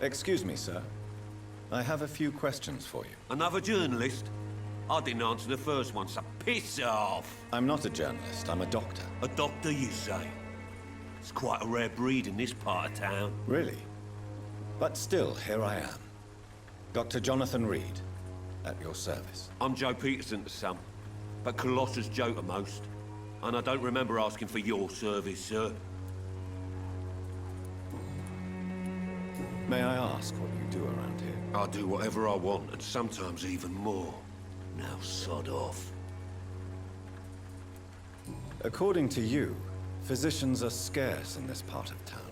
Excuse me, sir. I have a few questions for you. Another journalist? I didn't answer the first one, so piss off! I'm not a journalist, I'm a doctor. A doctor, you say? It's quite a rare breed in this part of town. Really? But still, here I am. Dr. Jonathan Reed, at your service. I'm Joe Peterson to some, but Colossus Joe to most. And I don't remember asking for your service, sir. May I ask what you do around here? I do whatever I want, and sometimes even more. Now sod off. According to you, physicians are scarce in this part of town.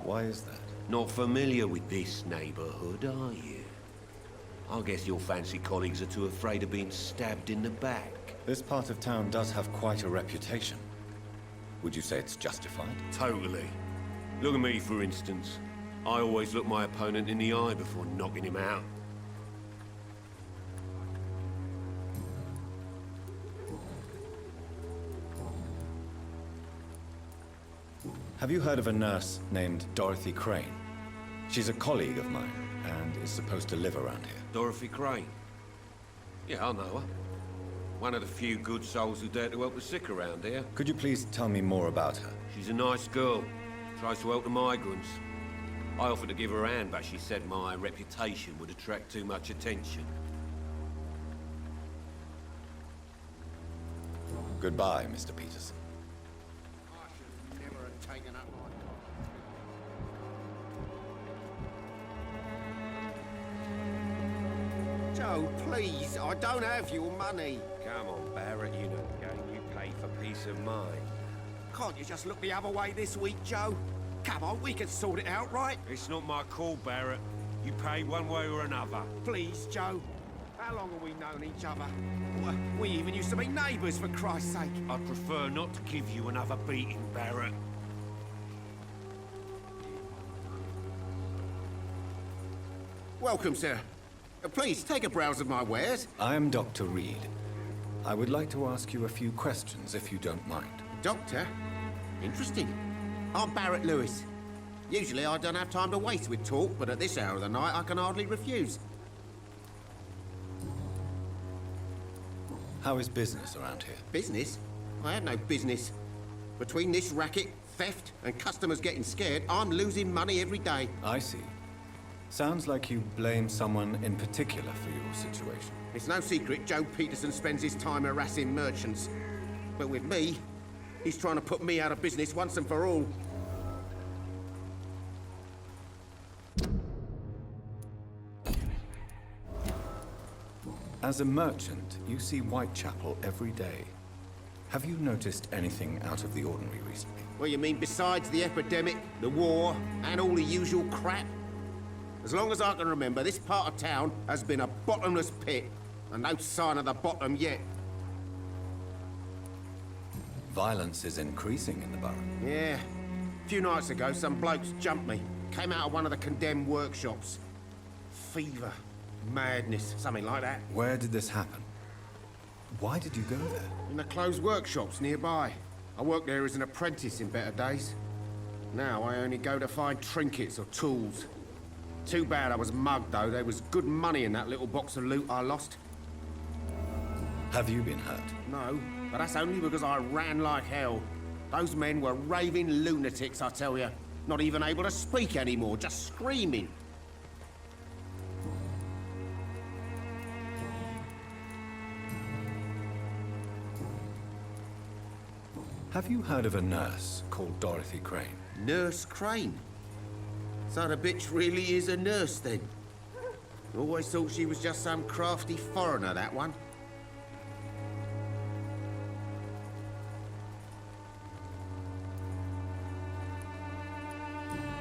Why is that? Not familiar with this neighborhood, are you? I guess your fancy colleagues are too afraid of being stabbed in the back. This part of town does have quite a reputation. Would you say it's justified? Totally. Look at me, for instance. I always look my opponent in the eye before knocking him out. Have you heard of a nurse named Dorothy Crane? She's a colleague of mine, and is supposed to live around here. Dorothy Crane? Yeah, I know her. One of the few good souls who dare to help the sick around here. Could you please tell me more about her? She's a nice girl. Tries to help the migrants. I offered to give her a hand, but she said my reputation would attract too much attention. Goodbye, Mr. Peterson. I should never have taken up my coffee. Joe, please, I don't have your money. Come on, Barrett, you know the game. You pay for peace of mind. Can't you just look the other way this week, Joe? Come on, we can sort it out, right? It's not my call, Barrett. You pay one way or another. Please, Joe. How long have we known each other? We even used to be neighbours, for Christ's sake. I'd prefer not to give you another beating, Barrett. Welcome, sir. Please, take a browse of my wares. I am Dr. Reed. I would like to ask you a few questions, if you don't mind. Doctor? Interesting. I'm Barrett Lewis. Usually I don't have time to waste with talk, but at this hour of the night I can hardly refuse. How is business around here? Business? I have no business. Between this racket, theft, and customers getting scared, I'm losing money every day. I see. Sounds like you blame someone in particular for your situation. It's no secret Joe Peterson spends his time harassing merchants. But with me, he's trying to put me out of business once and for all. As a merchant, you see Whitechapel every day. Have you noticed anything out of the ordinary recently? What you mean besides the epidemic, the war, and all the usual crap? As long as I can remember, this part of town has been a bottomless pit, and no sign of the bottom yet. Violence is increasing in the borough. Yeah. A few nights ago, some blokes jumped me. Came out of one of the condemned workshops. Fever, madness, something like that. Where did this happen? Why did you go there? In the closed workshops nearby. I worked there as an apprentice in better days. Now I only go to find trinkets or tools. Too bad I was mugged, though. There was good money in that little box of loot I lost. Have you been hurt? No, but that's only because I ran like hell. Those men were raving lunatics, I tell you. Not even able to speak anymore, just screaming. Have you heard of a nurse called Dorothy Crane? Nurse Crane? So the bitch really is a nurse, then? Always thought she was just some crafty foreigner, that one.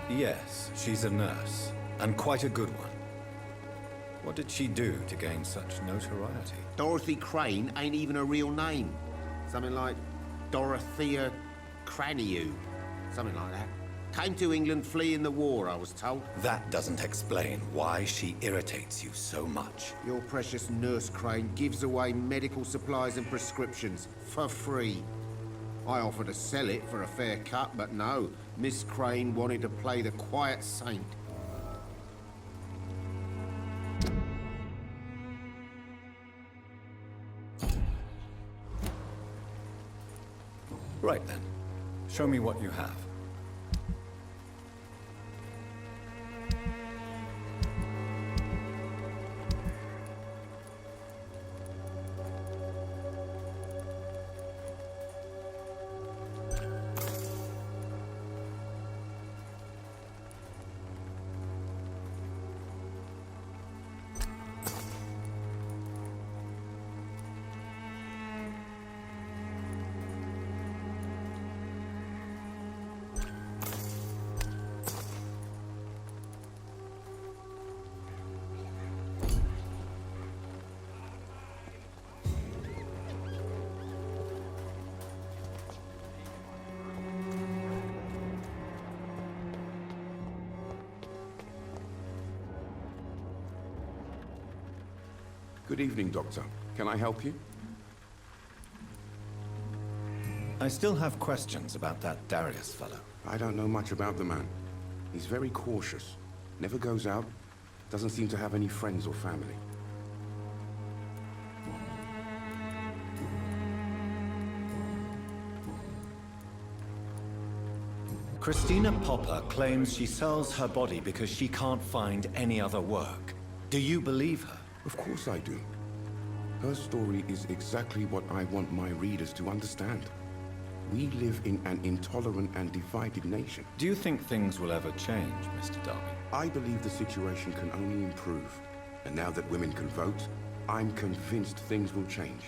Yes, she's a nurse, and quite a good one. What did she do to gain such notoriety? Dorothy Crane ain't even a real name. Something like Dorothea Craniu. Something like that. Came to England fleeing the war, I was told. That doesn't explain why she irritates you so much. Your precious Nurse Crane gives away medical supplies and prescriptions for free. I offered to sell it for a fair cut, but no. Miss Crane wanted to play the quiet saint. Right then. Show me what you have. Good evening, Doctor. Can I help you? I still have questions about that Darius fellow. I don't know much about the man. He's very cautious. Never goes out. Doesn't seem to have any friends or family. Christina Popper claims she sells her body because she can't find any other work. Do you believe her? Of course I do. Her story is exactly what I want my readers to understand. We live in an intolerant and divided nation. Do you think things will ever change, Mr. Darby? I believe the situation can only improve. And now that women can vote, I'm convinced things will change.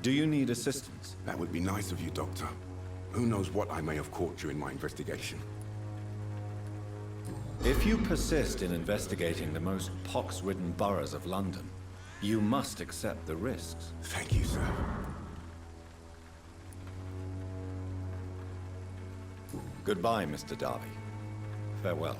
Do you need assistance? That would be nice of you, Doctor. Who knows what I may have caught during my investigation. If you persist in investigating the most pox-ridden boroughs of London, you must accept the risks. Thank you, sir. Goodbye, Mr. Darby. Farewell.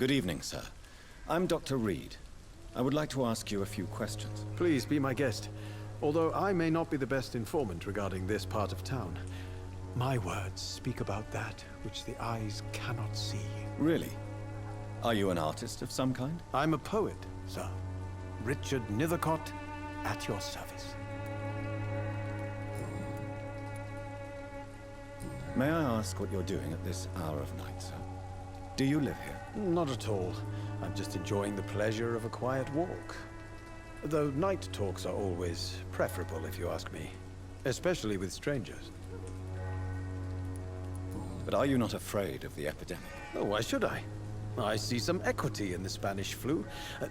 Good evening, sir. I'm Dr. Reed. I would like to ask you a few questions. Please be my guest. Although I may not be the best informant regarding this part of town, my words speak about that which the eyes cannot see. Really? Are you an artist of some kind? I'm a poet, sir. Richard Nethercott, at your service. May I ask what you're doing at this hour of night, sir? Do you live here? Not at all. I'm just enjoying the pleasure of a quiet walk. Though night talks are always preferable, if you ask me. Especially with strangers. But are you not afraid of the epidemic? Oh, why should I? I see some equity in the Spanish flu.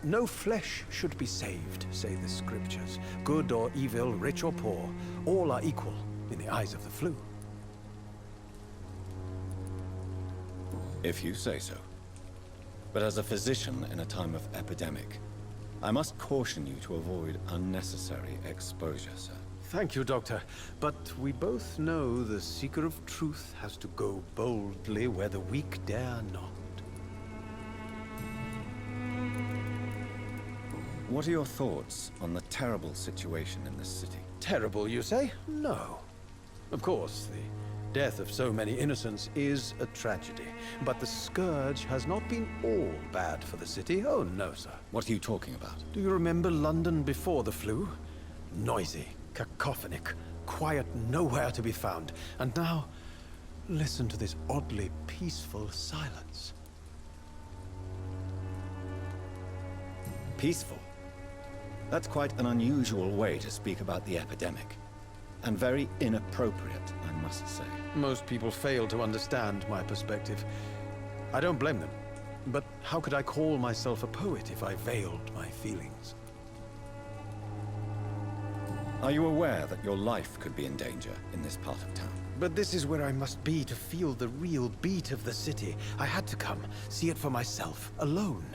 No flesh should be saved, say the scriptures. Good or evil, rich or poor, all are equal in the eyes of the flu. If you say so. But as a physician in a time of epidemic, I must caution you to avoid unnecessary exposure, sir. Thank you, Doctor. But we both know the seeker of truth has to go boldly where the weak dare not. What are your thoughts on the terrible situation in this city? Terrible, you say? No. Of course, the death of so many innocents is a tragedy. But the scourge has not been all bad for the city. Oh, no, sir. What are you talking about? Do you remember London before the flu? Noisy, cacophonic, quiet nowhere to be found. And now, listen to this oddly peaceful silence. Peaceful? That's quite an unusual way to speak about the epidemic. And very inappropriate, I must say. Most people fail to understand my perspective. I don't blame them. But how could I call myself a poet if I veiled my feelings? Are you aware that your life could be in danger in this part of town? But this is where I must be to feel the real beat of the city. I had to come, see it for myself, alone.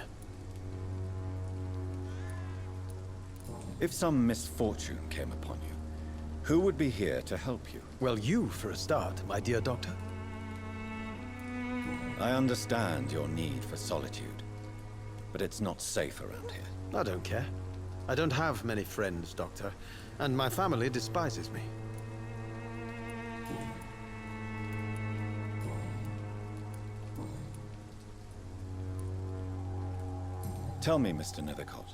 If some misfortune came upon you, who would be here to help you? Well, you for a start, my dear doctor. I understand your need for solitude, but it's not safe around here. I don't care. I don't have many friends, Doctor, and my family despises me. Tell me, Mr. Nethercott,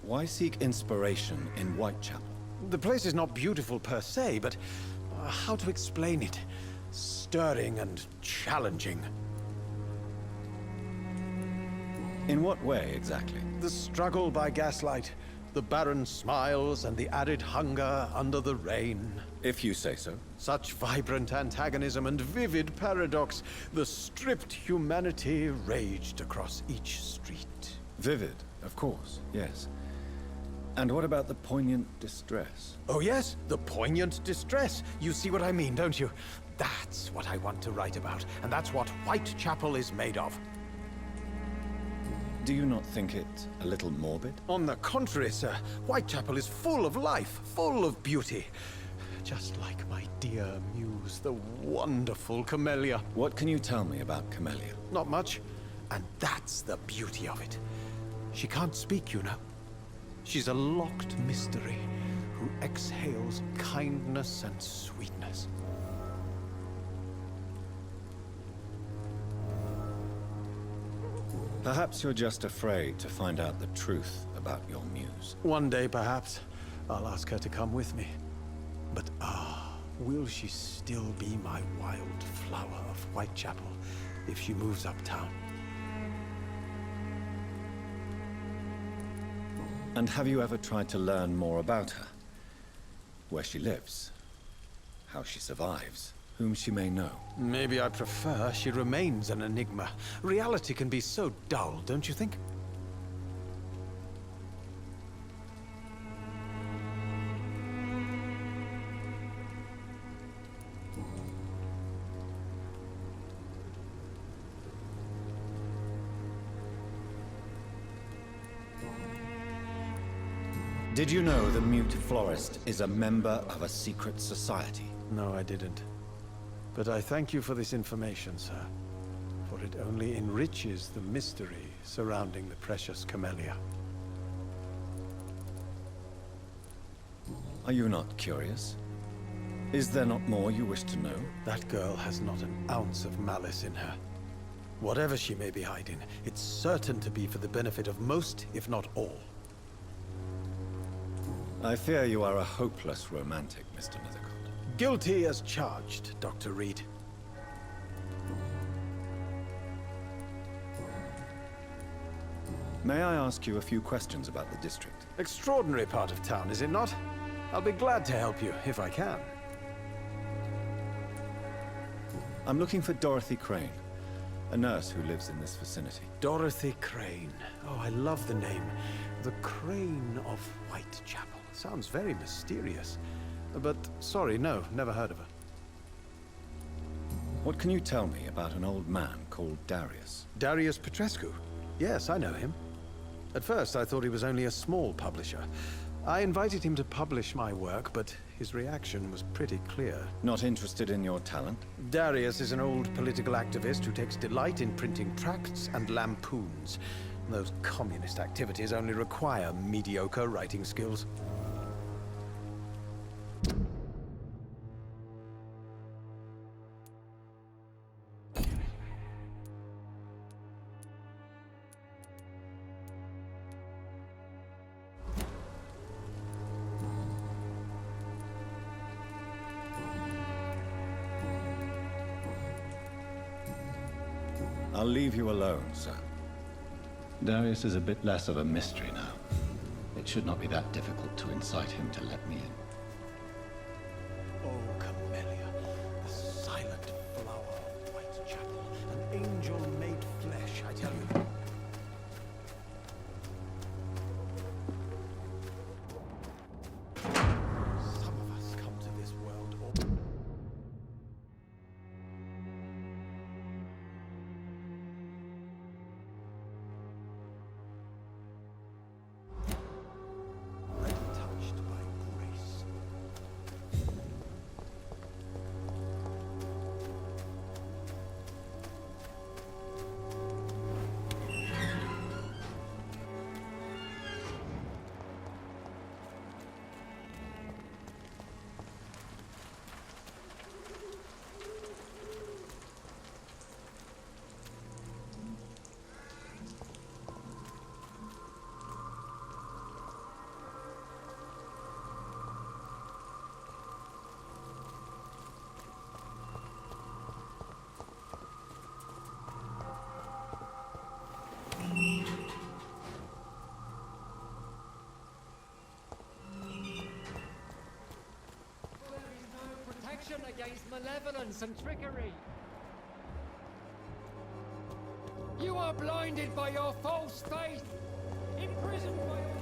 why seek inspiration in Whitechapel? The place is not beautiful per se, but how to explain it? Stirring and challenging. In what way, exactly? The struggle by gaslight, the barren smiles and the added hunger under the rain. If you say so. Such vibrant antagonism and vivid paradox, the stripped humanity raged across each street. Vivid, of course, yes. And what about the poignant distress? Oh yes, the poignant distress. You see what I mean, don't you? That's what I want to write about, and that's what Whitechapel is made of. Do you not think it a little morbid? On the contrary, sir, Whitechapel is full of life, full of beauty. Just like my dear muse, the wonderful Camellia. What can you tell me about Camellia? Not much, and that's the beauty of it. She can't speak, you know. She's a locked mystery who exhales kindness and sweetness. Perhaps you're just afraid to find out the truth about your muse. One day, perhaps, I'll ask her to come with me. But will she still be my wild flower of Whitechapel if she moves uptown? And have you ever tried to learn more about her? Where she lives? How she survives? Whom she may know? Maybe I prefer she remains an enigma. Reality can be so dull, don't you think? Did you know the mute florist is a member of a secret society? No, I didn't. But I thank you for this information, sir. For it only enriches the mystery surrounding the precious Camellia. Are you not curious? Is there not more you wish to know? That girl has not an ounce of malice in her. Whatever she may be hiding, it's certain to be for the benefit of most, if not all. I fear you are a hopeless romantic, Mr. Nethercourt. Guilty as charged, Dr. Reed. May I ask you a few questions about the district? Extraordinary part of town, is it not? I'll be glad to help you, if I can. I'm looking for Dorothy Crane, a nurse who lives in this vicinity. Dorothy Crane. Oh, I love the name. The Crane of Whitechapel. Sounds very mysterious. But, sorry, no, never heard of her. What can you tell me about an old man called Darius? Darius Petrescu? Yes, I know him. At first, I thought he was only a small publisher. I invited him to publish my work, but his reaction was pretty clear. Not interested in your talent? Darius is an old political activist who takes delight in printing tracts and lampoons. Those communist activities only require mediocre writing skills. I'll leave you alone, sir. Darius is a bit less of a mystery now. It should not be that difficult to incite him to let me in. Oh, Camellia, the silent flower of Whitechapel, an angel made flesh, I tell you. Some of us come to this world all... touched by grace. Protection against malevolence and trickery. You are blinded by your false faith, imprisoned by your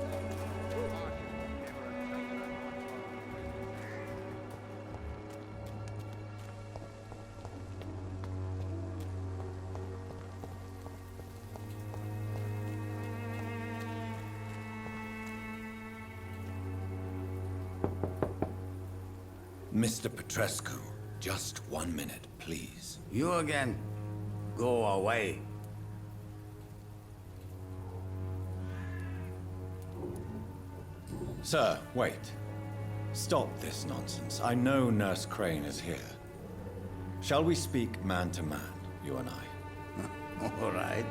Mr. Petrescu, just 1 minute, please. You again? Go away. Sir, wait. Stop this nonsense. I know Nurse Crane is here. Shall we speak man to man, you and I? All right.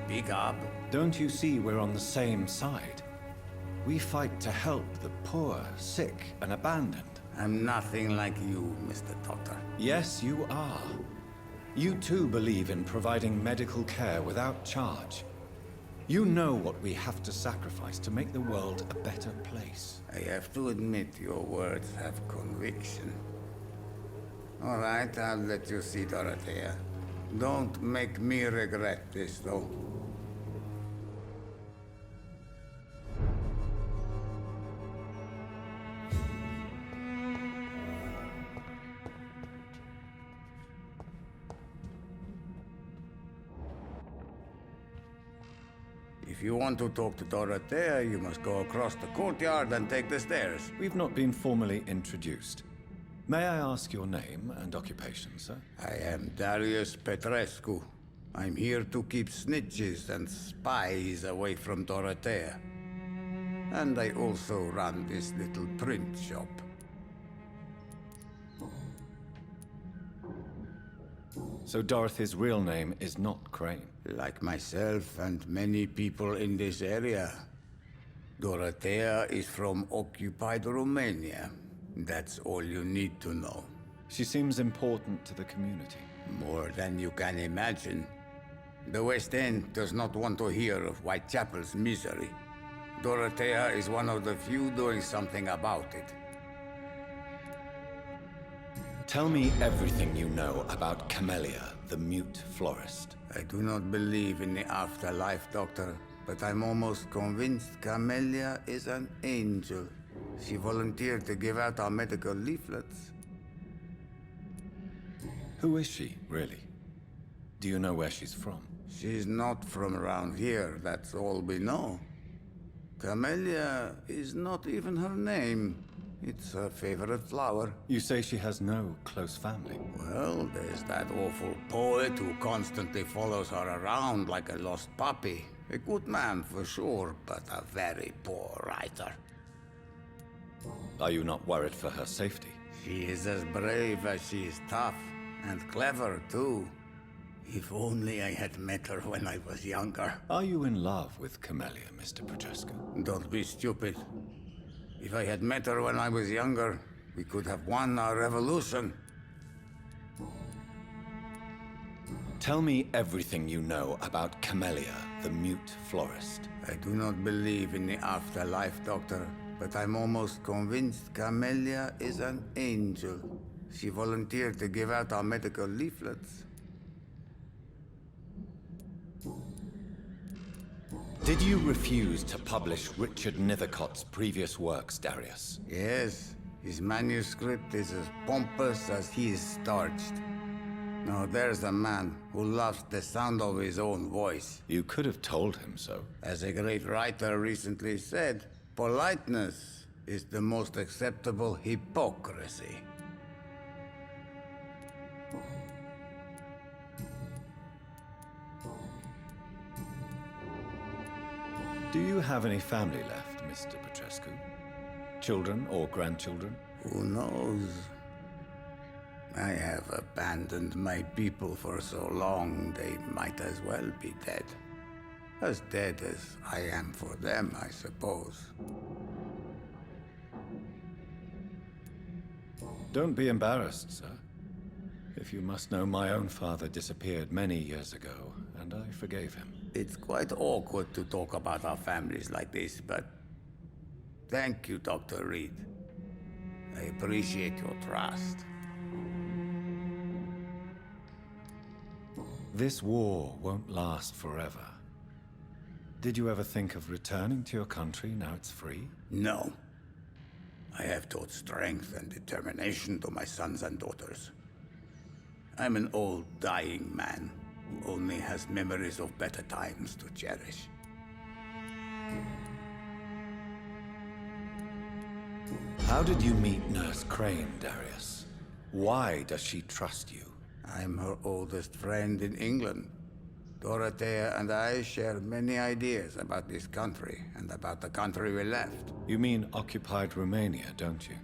Speak up. Don't you see we're on the same side? We fight to help the poor, sick, and abandoned. I'm nothing like you, Mr. Doctor. Yes, you are. You too believe in providing medical care without charge. You know what we have to sacrifice to make the world a better place. I have to admit your words have conviction. All right, I'll let you see Dorothea. Don't make me regret this, though. If you want to talk to Dorothea, you must go across the courtyard and take the stairs. We've not been formally introduced. May I ask your name and occupation, sir? I am Darius Petrescu. I'm here to keep snitches and spies away from Dorothea. And I also run this little print shop. So Dorothy's real name is not Crane. Like myself and many people in this area, Dorothea is from occupied Romania. That's all you need to know. She seems important to the community. More than you can imagine. The West End does not want to hear of Whitechapel's misery. Dorothea is one of the few doing something about it. Tell me everything you know about Camellia, the mute florist. I do not believe in the afterlife, Doctor, but I'm almost convinced Camellia is an angel. She volunteered to give out our medical leaflets. Who is she, really? Do you know where she's from? She's not from around here, that's all we know. Camellia is not even her name. It's her favorite flower. You say she has no close family. Well, there's that awful poet who constantly follows her around like a lost puppy. A good man for sure, but a very poor writer. Are you not worried for her safety? She is as brave as she is tough, and clever too. If only I had met her when I was younger. Are you in love with Camellia, Mr. Petrescu? Don't be stupid. If I had met her when I was younger, we could have won our revolution. Tell me everything you know about Camellia, the mute florist. I do not believe in the afterlife, Doctor, but I'm almost convinced Camellia is an angel. She volunteered to give out our medical leaflets. Did you refuse to publish Richard Nethercott's previous works, Darius? Yes, his manuscript is as pompous as he is starched. Now there's a man who loves the sound of his own voice. You could have told him so. As a great writer recently said, politeness is the most acceptable hypocrisy. Do you have any family left, Mr. Petrescu? Children or grandchildren? Who knows? I have abandoned my people for so long, they might as well be dead. As dead as I am for them, I suppose. Don't be embarrassed, sir. If you must know, my own father disappeared many years ago, and I forgave him. It's quite awkward to talk about our families like this, but thank you, Dr. Reed. I appreciate your trust. This war won't last forever. Did you ever think of returning to your country now it's free? No. I have taught strength and determination to my sons and daughters. I'm an old, dying man who only has memories of better times to cherish. How did you meet Nurse Crane, Darius? Why does she trust you? I'm her oldest friend in England. Dorothea and I share many ideas about this country and about the country we left. You mean occupied Romania, don't you?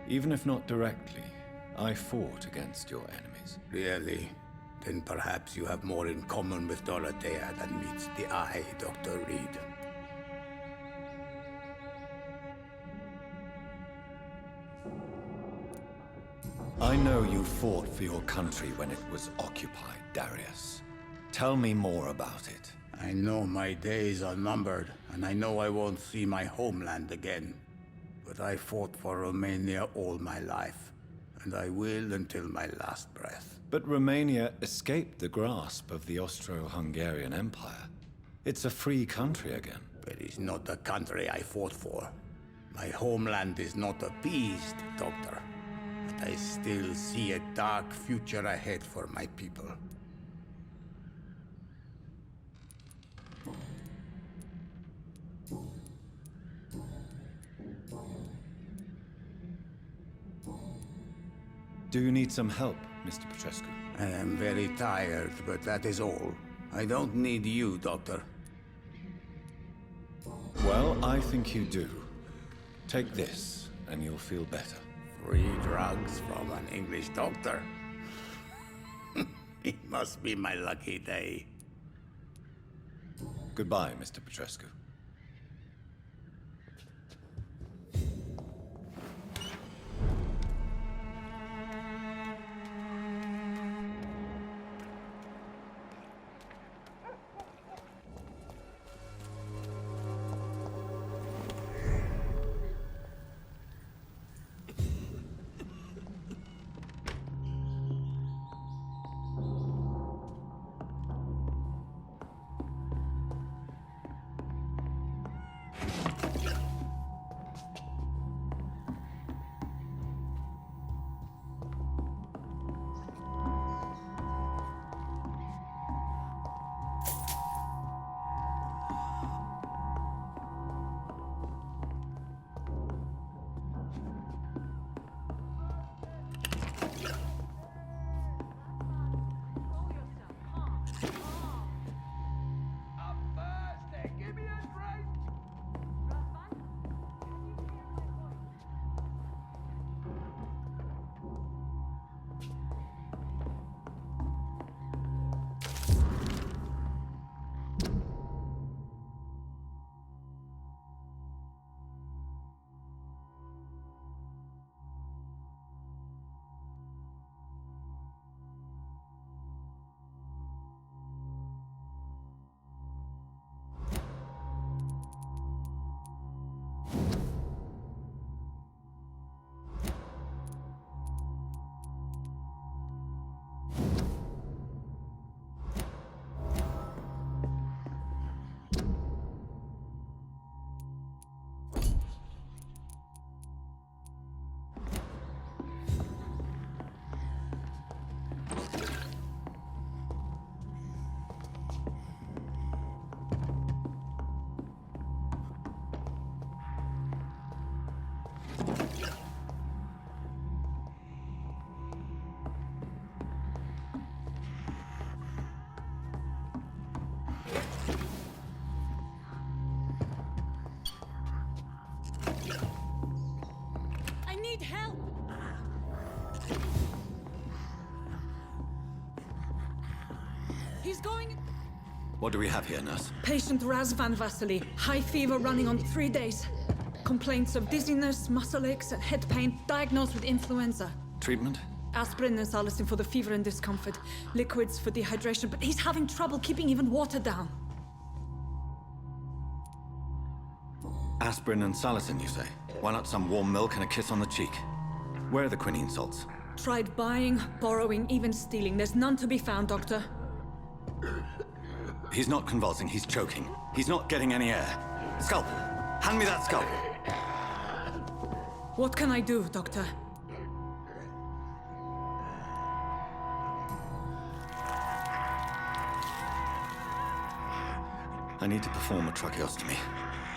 Even if not directly, I fought against your enemies. Really? Then perhaps you have more in common with Dorothea than meets the eye, Dr. Reed. I know you fought for your country when it was occupied, Darius. Tell me more about it. I know my days are numbered, and I know I won't see my homeland again. But I fought for Romania all my life, and I will until my last breath. But Romania escaped the grasp of the Austro-Hungarian Empire. It's a free country again. But it's not the country I fought for. My homeland is not appeased, Doctor. But I still see a dark future ahead for my people. Do you need some help, Mr. Petrescu? I am very tired, but that is all. I don't need you, Doctor. Well, I think you do. Take this, and you'll feel better. Free drugs from an English doctor. It must be my lucky day. Goodbye, Mr. Petrescu. Need help! He's going... What do we have here, nurse? Patient Razvan Vasily. High fever running on 3 days. Complaints of dizziness, muscle aches, and head pain. Diagnosed with influenza. Treatment? Aspirin and salicin for the fever and discomfort. Liquids for dehydration, but he's having trouble keeping even water down. Aspirin and salicin, you say? Why not some warm milk and a kiss on the cheek? Where are the quinine salts? Tried buying, borrowing, even stealing. There's none to be found, Doctor. He's not convulsing, he's choking. He's not getting any air. Scalpel! Hand me that scalpel! What can I do, Doctor? I need to perform a tracheostomy.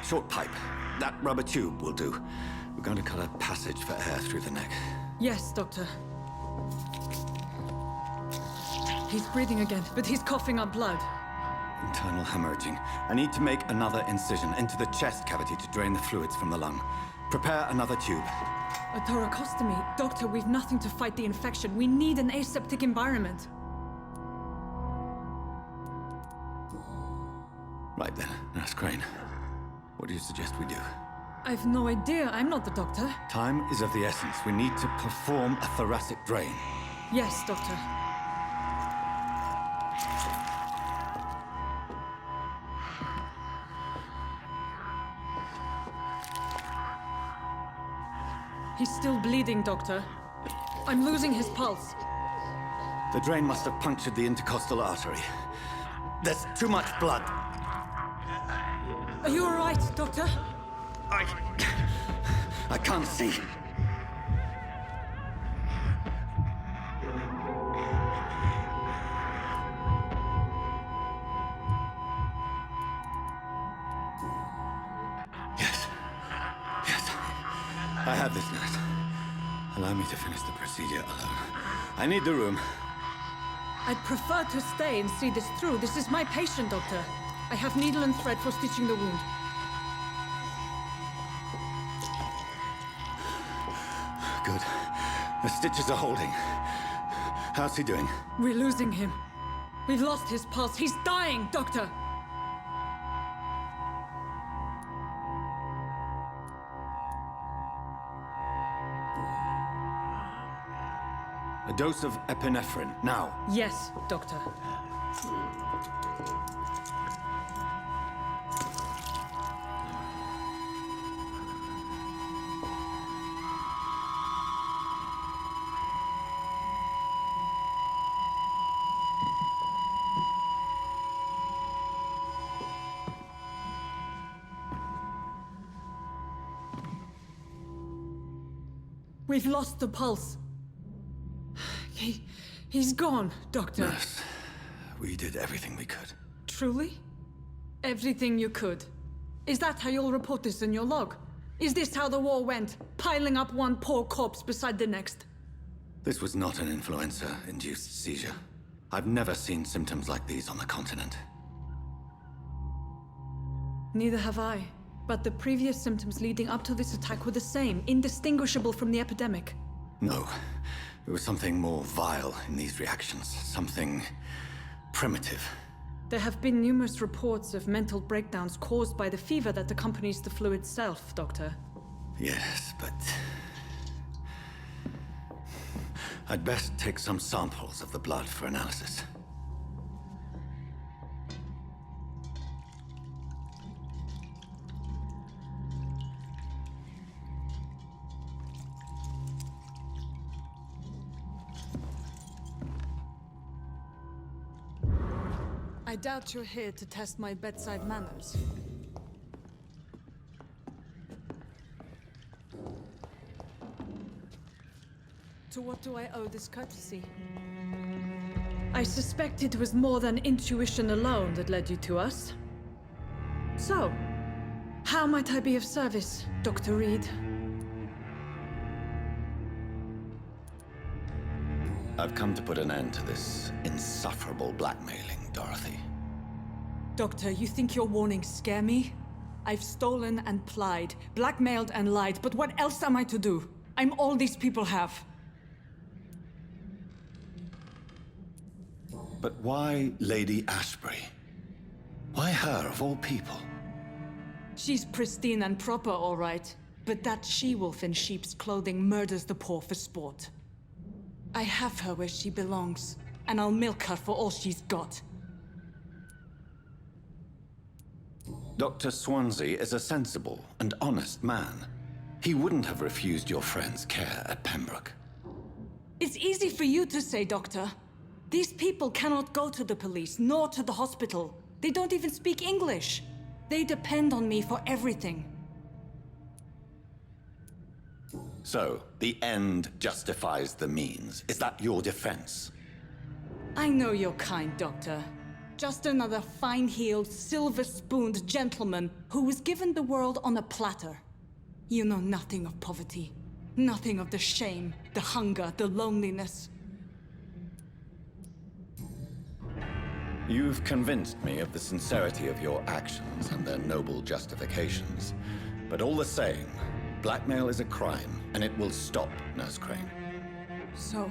Short pipe. That rubber tube will do. We're going to cut a passage for air through the neck. Yes, Doctor. He's breathing again, but he's coughing up blood. Internal hemorrhaging. I need to make another incision into the chest cavity to drain the fluids from the lung. Prepare another tube. A thoracostomy? Doctor, we've nothing to fight the infection. We need an aseptic environment. Right then, Nurse Crane. What do you suggest we do? I've no idea. I'm not the doctor. Time is of the essence. We need to perform a thoracic drain. Yes, Doctor. He's still bleeding, Doctor. I'm losing his pulse. The drain must have punctured the intercostal artery. There's too much blood. Are you all right, Doctor? I can't see. Yes. Yes. I have this, nurse. Allow me to finish the procedure alone. I need the room. I'd prefer to stay and see this through. This is my patient, Doctor. I have needle and thread for stitching the wound. Good. The stitches are holding. How's he doing? We're losing him. We've lost his pulse. He's dying, Doctor! A dose of epinephrine, now. Yes, Doctor. We've lost the pulse. He's gone, Doctor. Nurse, we did everything we could. Truly? Everything you could. Is that how you'll report this in your log? Is this how the war went? Piling up one poor corpse beside the next? This was not an influenza-induced seizure. I've never seen symptoms like these on the continent. Neither have I. But the previous symptoms leading up to this attack were the same, indistinguishable from the epidemic. No. There was something more vile in these reactions. Something primitive. There have been numerous reports of mental breakdowns caused by the fever that accompanies the flu itself, Doctor. Yes, but... I'd best take some samples of the blood for analysis. I doubt you're here to test my bedside manners. To what do I owe this courtesy? I suspect it was more than intuition alone that led you to us. So, how might I be of service, Dr. Reed? I've come to put an end to this insufferable blackmailing, Dorothy. Doctor, you think your warnings scare me? I've stolen and plied, blackmailed and lied, but what else am I to do? I'm all these people have. But why Lady Ashbury? Why her, of all people? She's pristine and proper, all right. But that she-wolf in sheep's clothing murders the poor for sport. I have her where she belongs, and I'll milk her for all she's got. Dr. Swansea is a sensible and honest man. He wouldn't have refused your friend's care at Pembroke. It's easy for you to say, Doctor. These people cannot go to the police, nor to the hospital. They don't even speak English. They depend on me for everything. So, the end justifies the means. Is that your defense? I know you're kind, Doctor. Just another fine-heeled, silver-spooned gentleman who was given the world on a platter. You know nothing of poverty. Nothing of the shame, the hunger, the loneliness. You've convinced me of the sincerity of your actions and their noble justifications. But all the same, blackmail is a crime, and it will stop, Nurse Crane. So,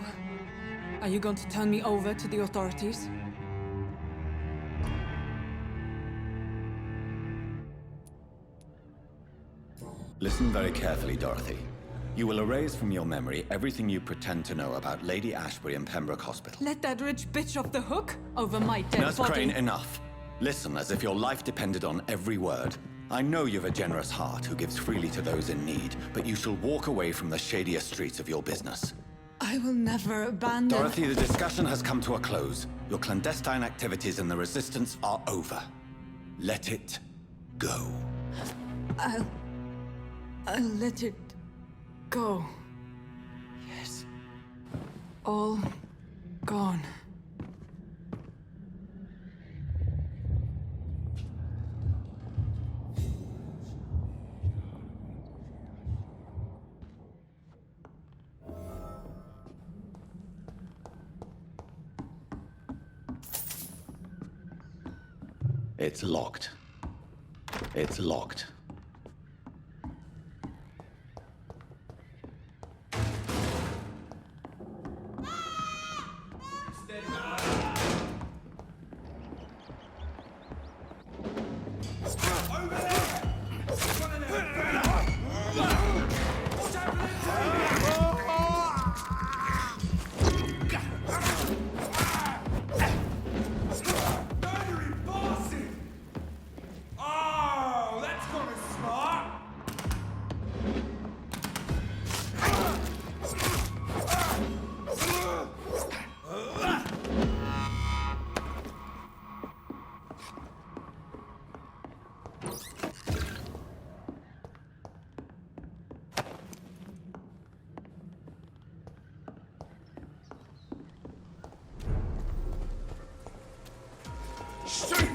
are you going to turn me over to the authorities? Listen very carefully, Dorothy. You will erase from your memory everything you pretend to know about Lady Ashbury and Pembroke Hospital. Let that rich bitch off the hook over my dead Nurse body. Crane, enough. Listen as if your life depended on every word. I know you've a generous heart who gives freely to those in need, but you shall walk away from the shadier streets of your business. I will never abandon... Dorothy, the discussion has come to a close. Your clandestine activities in the Resistance are over. Let it go. I'll let it go. Yes. All gone. It's locked. It's locked.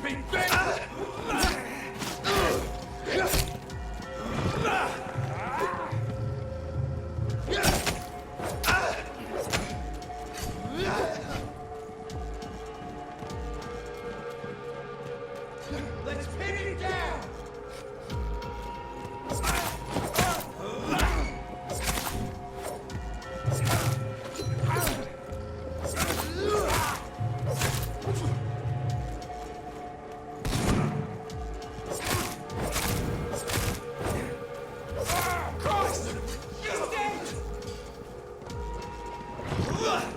stupid thing! Let's pin him down! Christ! He's dead!